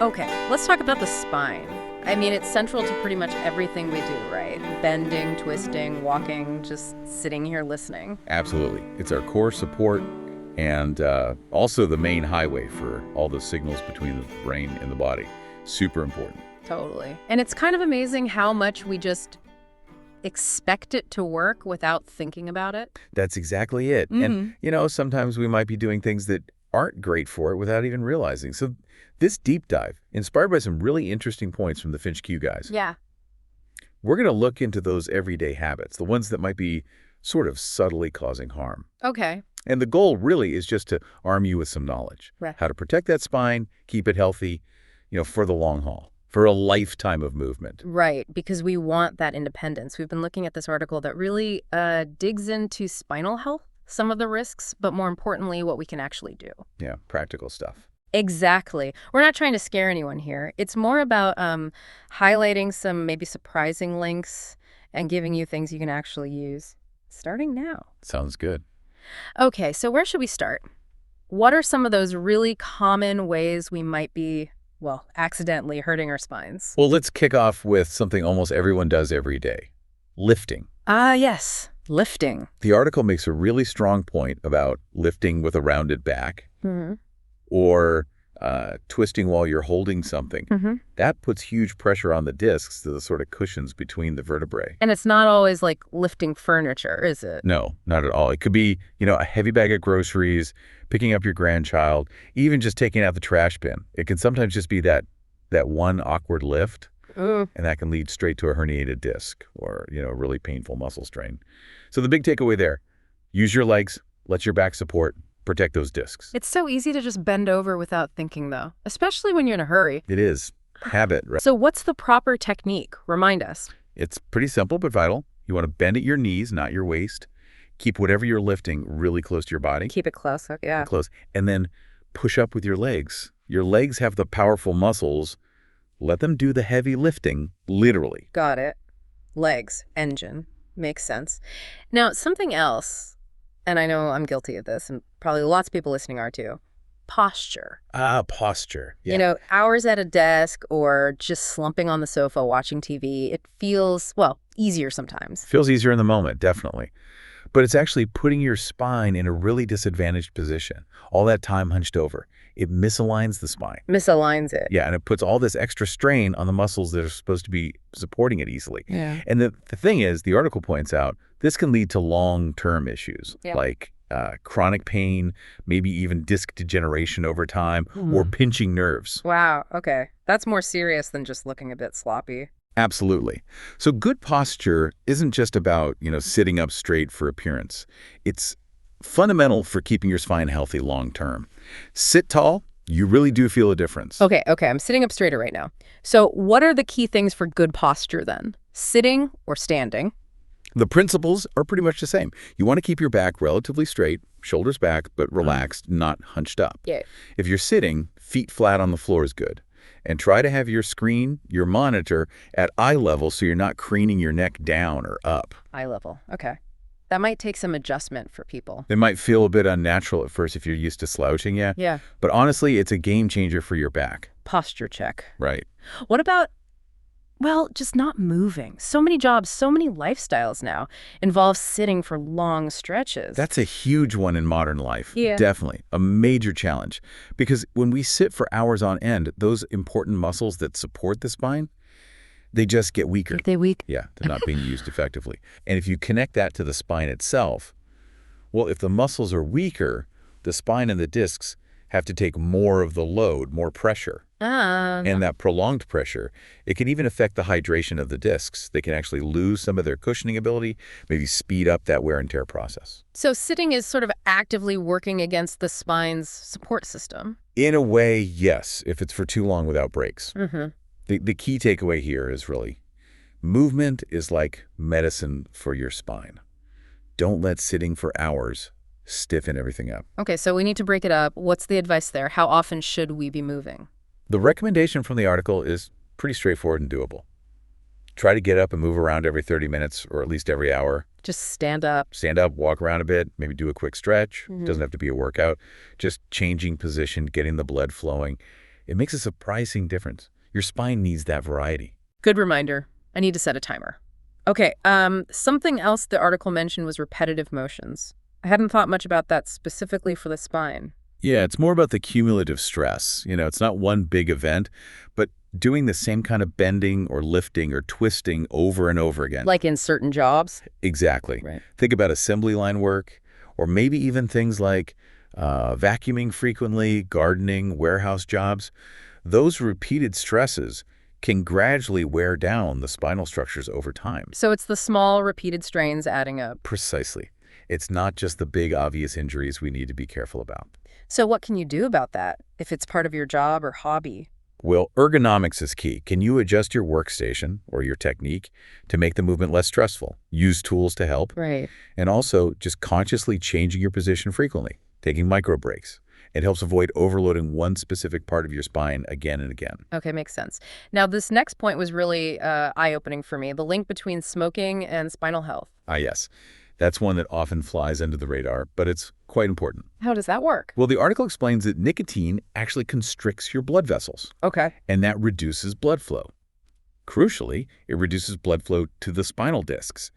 Okay, let's talk about the spine. I mean, it's central to pretty much everything we do, right? Bending, twisting, walking, just sitting here listening. Absolutely. It's our core support and also the main highway for all the signals between the brain and the body. Super important. Totally. And it's kind of amazing how much we just expect it to work without thinking about it. That's exactly it. And, sometimes we might be doing things that aren't great for it without even realizing. So this deep dive, inspired by some really interesting points from the Finch Q guys. Yeah. We're going to look into those everyday habits, the ones that might be sort of subtly causing harm. Okay. And the goal really is just to arm you with some knowledge. Right. How to protect that spine, keep it healthy, for the long haul, for a lifetime of movement. Right, because we want that independence. We've been looking at this article that really digs into spinal health, some of the risks, but more importantly, what we can actually do. Yeah, practical stuff. Exactly. We're not trying to scare anyone here. It's more about highlighting some maybe surprising links and giving you things you can actually use, starting now. Sounds good. Okay, so where should we start? What are some of those really common ways we might be, accidentally hurting our spines? Well, let's kick off with something almost everyone does every day. Lifting. Yes. Lifting. The article makes a really strong point about lifting with a rounded back or twisting while you're holding something. That puts huge pressure on the discs, the sort of cushions between the vertebrae. And it's not always like lifting furniture, is it? No, not at all. It could be, a heavy bag of groceries, picking up your grandchild, even just taking out the trash bin. It can sometimes just be that one awkward lift, and that can lead straight to a herniated disc or, a really painful muscle strain. So the big takeaway there, use your legs, let your back support, protect those discs. It's so easy to just bend over without thinking, though, especially when you're in a hurry. It is. Habit, right? So what's the proper technique? Remind us. It's pretty simple but vital. You want to bend at your knees, not your waist. Keep whatever you're lifting really close to your body. Keep it close, yeah. Close. And then push up with your legs. Your legs have the powerful muscles. Let them do the heavy lifting, literally. Got it. Legs, engine. Makes sense. Now, something else, and I know I'm guilty of this, and probably lots of people listening are too, posture. Posture. Yeah. Hours at a desk or just slumping on the sofa watching TV, it feels, easier sometimes. Feels easier in the moment, definitely. But it's actually putting your spine in a really disadvantaged position. All that time hunched over. It misaligns the spine. Misaligns it. Yeah, and it puts all this extra strain on the muscles that are supposed to be supporting it easily. Yeah. And the thing is, the article points out, this can lead to long-term issues like chronic pain, maybe even disc degeneration over time, or pinching nerves. Wow, okay. That's more serious than just looking a bit sloppy. Absolutely. So good posture isn't just about, sitting up straight for appearance. It's fundamental for keeping your spine healthy long-term. Sit tall, you really do feel a difference. Okay, I'm sitting up straighter right now. So what are the key things for good posture then? Sitting or standing? The principles are pretty much the same. You want to keep your back relatively straight, shoulders back, but relaxed, not hunched up. Yeah. If you're sitting, feet flat on the floor is good. And try to have your screen, your monitor, at eye level so you're not craning your neck down or up. Eye level, okay. That might take some adjustment for people. It might feel a bit unnatural at first if you're used to slouching, Yeah. But honestly, it's a game changer for your back. Posture check. Right. What about, just not moving? So many jobs, so many lifestyles now involve sitting for long stretches. That's a huge one in modern life. Yeah. Definitely. A major challenge. Because when we sit for hours on end, those important muscles that support the spine, they just get weaker. They weak? Yeah, they're not being used effectively. And if you connect that to the spine itself, if the muscles are weaker, the spine and the discs have to take more of the load, more pressure. And that prolonged pressure, it can even affect the hydration of the discs. They can actually lose some of their cushioning ability, maybe speed up that wear and tear process. So sitting is sort of actively working against the spine's support system. In a way, yes, if it's for too long without breaks. The key takeaway here is really, movement is like medicine for your spine. Don't let sitting for hours stiffen everything up. Okay, so we need to break it up. What's the advice there? How often should we be moving? The recommendation from the article is pretty straightforward and doable. Try to get up and move around every 30 minutes or at least every hour. Just stand up. Stand up, walk around a bit, maybe do a quick stretch. Doesn't have to be a workout. Just changing position, getting the blood flowing. It makes a surprising difference. Your spine needs that variety. Good reminder. I need to set a timer. Okay, something else the article mentioned was repetitive motions. I hadn't thought much about that specifically for the spine. Yeah, it's more about the cumulative stress. It's not one big event, but doing the same kind of bending or lifting or twisting over and over again. Like in certain jobs? Exactly. Right. Think about assembly line work, or maybe even things like vacuuming frequently, gardening, warehouse jobs. Those repeated stresses can gradually wear down the spinal structures over time. So it's the small, repeated strains adding up. Precisely. It's not just the big, obvious injuries we need to be careful about. So what can you do about that if it's part of your job or hobby? Well, ergonomics is key. Can you adjust your workstation or your technique to make the movement less stressful? Use tools to help. Right. And also just consciously changing your position frequently, taking micro breaks. It helps avoid overloading one specific part of your spine again and again. Okay, makes sense. Now, this next point was really eye-opening for me, the link between smoking and spinal health. Ah, yes. That's one that often flies under the radar, but it's quite important. How does that work? Well, the article explains that nicotine actually constricts your blood vessels, Okay. and that reduces blood flow. Crucially, it reduces blood flow to the spinal discs.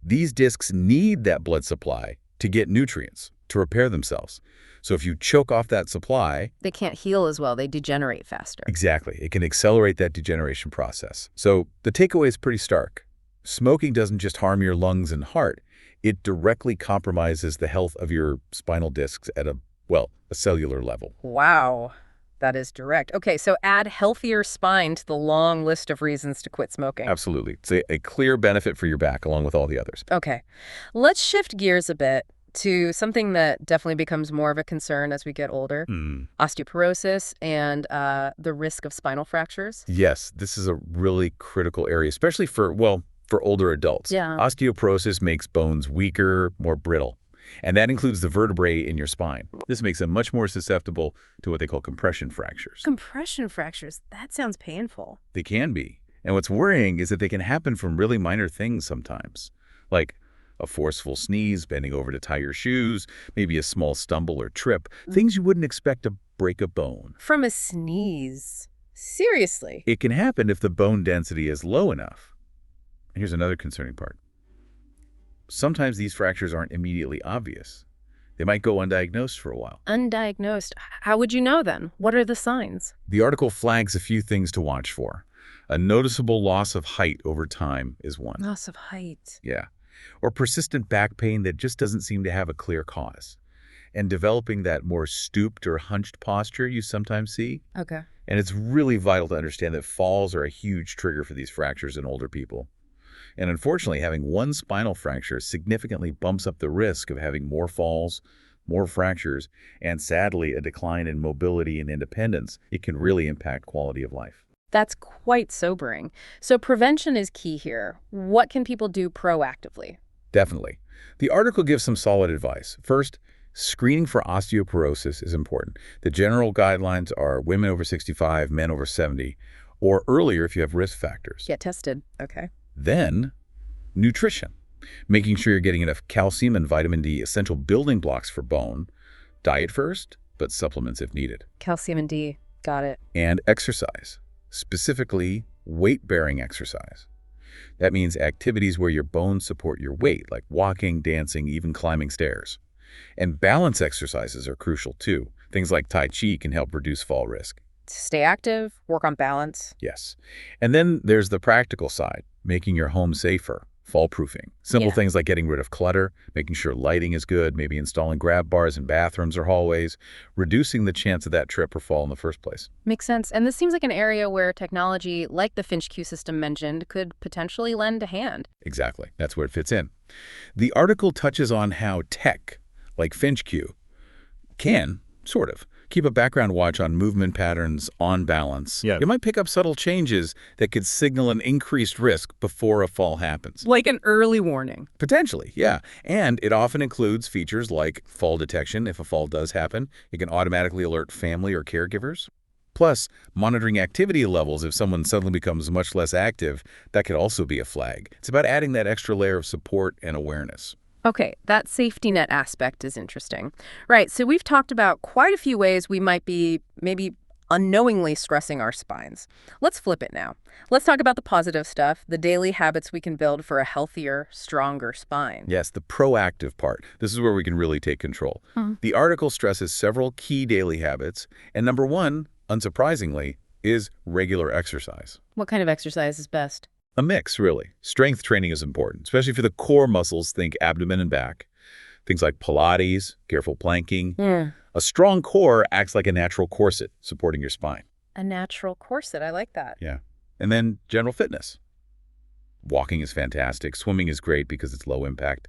These discs need that blood supply to get nutrients, to repair themselves. So if you choke off that supply... They can't heal as well. They degenerate faster. Exactly. It can accelerate that degeneration process. So the takeaway is pretty stark. Smoking doesn't just harm your lungs and heart. It directly compromises the health of your spinal discs at a cellular level. Wow. That is direct. Okay, so add healthier spine to the long list of reasons to quit smoking. Absolutely. It's a clear benefit for your back along with all the others. Okay. Let's shift gears a bit to something that definitely becomes more of a concern as we get older. Osteoporosis and the risk of spinal fractures. Yes, this is a really critical area, especially for older adults. Yeah. Osteoporosis makes bones weaker, more brittle, and that includes the vertebrae in your spine. This makes them much more susceptible to what they call compression fractures. Compression fractures, that sounds painful. They can be. And what's worrying is that they can happen from really minor things sometimes, like a forceful sneeze, bending over to tie your shoes, maybe a small stumble or trip, things you wouldn't expect to break a bone. From a sneeze? Seriously? It can happen if the bone density is low enough. Here's another concerning part. Sometimes these fractures aren't immediately obvious. They might go undiagnosed for a while. Undiagnosed? How would you know then? What are the signs? The article flags a few things to watch for. A noticeable loss of height over time is one. Loss of height. Yeah. Or persistent back pain that just doesn't seem to have a clear cause. And developing that more stooped or hunched posture you sometimes see. Okay. And it's really vital to understand that falls are a huge trigger for these fractures in older people. And unfortunately, having one spinal fracture significantly bumps up the risk of having more falls, more fractures, and sadly, a decline in mobility and independence. It can really impact quality of life. That's quite sobering. So prevention is key here. What can people do proactively? Definitely. The article gives some solid advice. First, screening for osteoporosis is important. The general guidelines are women over 65, men over 70, or earlier if you have risk factors. Get tested. Okay. Then, nutrition. Making sure you're getting enough calcium and vitamin D, essential building blocks for bone. Diet first, but supplements if needed. Calcium and D. Got it. And exercise. Specifically, weight-bearing exercise. That means activities where your bones support your weight, like walking, dancing, even climbing stairs. And balance exercises are crucial too. Things like Tai Chi can help reduce fall risk. Stay active, work on balance. Yes. And then there's the practical side, making your home safer, fall-proofing. Simple things like getting rid of clutter, making sure lighting is good, maybe installing grab bars in bathrooms or hallways, reducing the chance of that trip or fall in the first place. Makes sense. And this seems like an area where technology, like the FinchQ system mentioned, could potentially lend a hand. Exactly. That's where it fits in. The article touches on how tech, like FinchQ, can, sort of, keep a background watch on movement patterns, on balance. Yeah. It might pick up subtle changes that could signal an increased risk before a fall happens. Like an early warning. Potentially, yeah. And it often includes features like fall detection. If a fall does happen, it can automatically alert family or caregivers. Plus, monitoring activity levels if someone suddenly becomes much less active, that could also be a flag. It's about adding that extra layer of support and awareness. Okay, that safety net aspect is interesting. Right, so we've talked about quite a few ways we might be maybe unknowingly stressing our spines. Let's flip it now. Let's talk about the positive stuff, the daily habits we can build for a healthier, stronger spine. Yes, the proactive part. This is where we can really take control. The article stresses several key daily habits, and number one, unsurprisingly, is regular exercise. What kind of exercise is best? A mix, really. Strength training is important, especially for the core muscles, think abdomen and back. Things like Pilates, careful planking. A strong core acts like a natural corset, supporting your spine. A natural corset. I like that. Yeah. And then general fitness. Walking is fantastic. Swimming is great because it's low impact.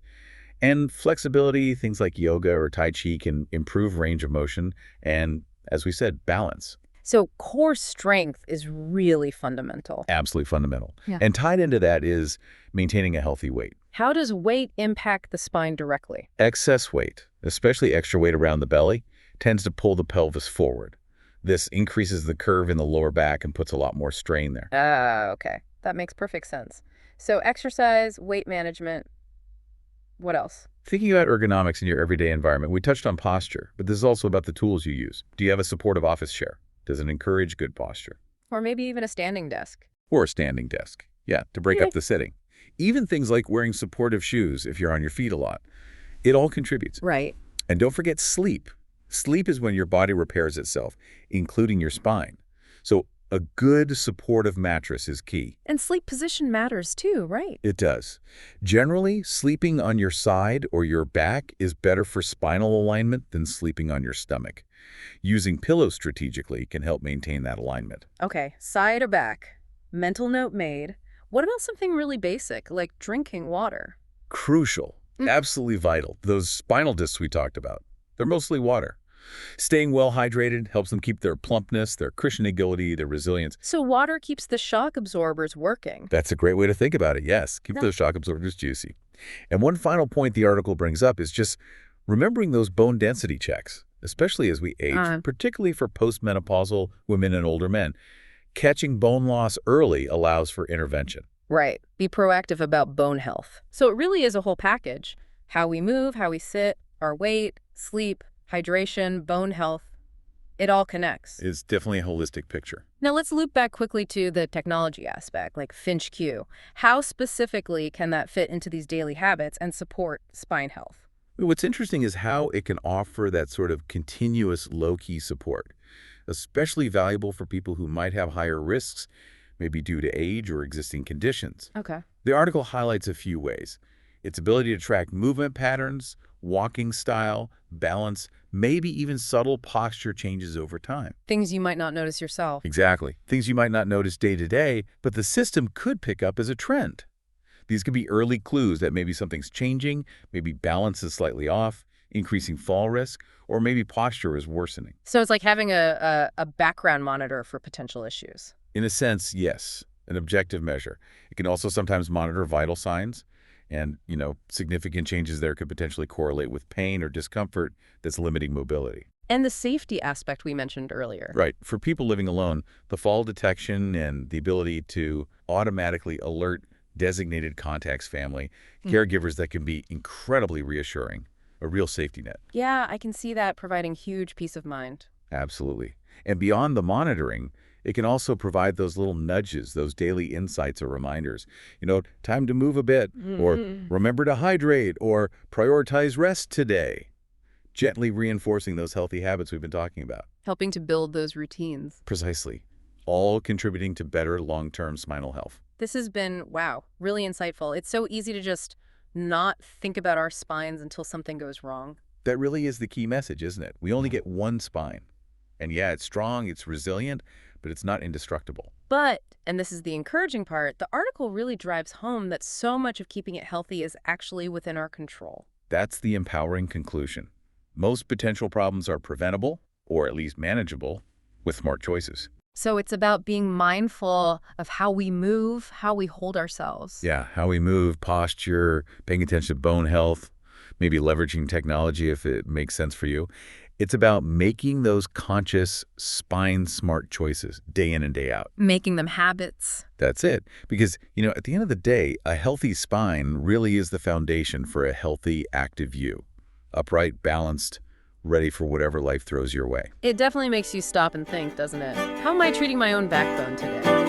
And flexibility, things like yoga or Tai Chi can improve range of motion and, as we said, balance. So core strength is really fundamental. Absolutely fundamental. Yeah. And tied into that is maintaining a healthy weight. How does weight impact the spine directly? Excess weight, especially extra weight around the belly, tends to pull the pelvis forward. This increases the curve in the lower back and puts a lot more strain there. Okay. That makes perfect sense. So exercise, weight management, what else? Thinking about ergonomics in your everyday environment, we touched on posture, but this is also about the tools you use. Do you have a supportive office chair? Does it encourage good posture? Or maybe even a standing desk. Or a standing desk. Yeah, to break up the sitting. Even things like wearing supportive shoes if you're on your feet a lot. It all contributes. Right. And don't forget sleep. Sleep is when your body repairs itself, including your spine. So a good supportive mattress is key. And sleep position matters too, right? It does. Generally, sleeping on your side or your back is better for spinal alignment than sleeping on your stomach. Using pillows strategically can help maintain that alignment. Okay, side or back. Mental note made. What about something really basic, like drinking water? Crucial. Absolutely vital. Those spinal discs we talked about, they're mostly water. Staying well hydrated helps them keep their plumpness, their cushionability, their resilience. So water keeps the shock absorbers working. That's a great way to think about it, yes. Keep those shock absorbers juicy. And one final point the article brings up is just remembering those bone density checks, especially as we age, particularly for postmenopausal women and older men. Catching bone loss early allows for intervention. Right. Be proactive about bone health. So it really is a whole package. How we move, how we sit, our weight, sleep, hydration, bone health. It all connects. It's definitely a holistic picture. Now let's loop back quickly to the technology aspect, like Finch Q. How specifically can that fit into these daily habits and support spine health? What's interesting is how it can offer that sort of continuous low-key support, especially valuable for people who might have higher risks, maybe due to age or existing conditions. Okay. The article highlights a few ways. Its ability to track movement patterns, walking style, balance, maybe even subtle posture changes over time. Things you might not notice yourself. Exactly. Things you might not notice day to day, but the system could pick up as a trend. These could be early clues that maybe something's changing, maybe balance is slightly off, increasing fall risk, or maybe posture is worsening. So it's like having a background monitor for potential issues. In a sense, yes, an objective measure. It can also sometimes monitor vital signs, and, significant changes there could potentially correlate with pain or discomfort that's limiting mobility. And the safety aspect we mentioned earlier. Right. For people living alone, the fall detection and the ability to automatically alert designated contacts family, caregivers that can be incredibly reassuring, a real safety net. Yeah, I can see that providing huge peace of mind. Absolutely. And beyond the monitoring, it can also provide those little nudges, those daily insights or reminders. Time to move a bit, or remember to hydrate, or prioritize rest today. Gently reinforcing those healthy habits we've been talking about. Helping to build those routines. Precisely. All contributing to better long-term spinal health. This has been, wow, really insightful. It's so easy to just not think about our spines until something goes wrong. That really is the key message, isn't it? We only get one spine. And yeah, it's strong, it's resilient, but it's not indestructible. But, and this is the encouraging part, the article really drives home that so much of keeping it healthy is actually within our control. That's the empowering conclusion. Most potential problems are preventable, or at least manageable, with smart choices. So it's about being mindful of how we move, how we hold ourselves. Yeah, how we move, posture, paying attention to bone health, maybe leveraging technology if it makes sense for you. It's about making those conscious, spine-smart choices day in and day out. Making them habits. That's it. Because, at the end of the day, a healthy spine really is the foundation for a healthy, active you. Upright, balanced, ready for whatever life throws your way. It definitely makes you stop and think, doesn't it? How am I treating my own backbone today?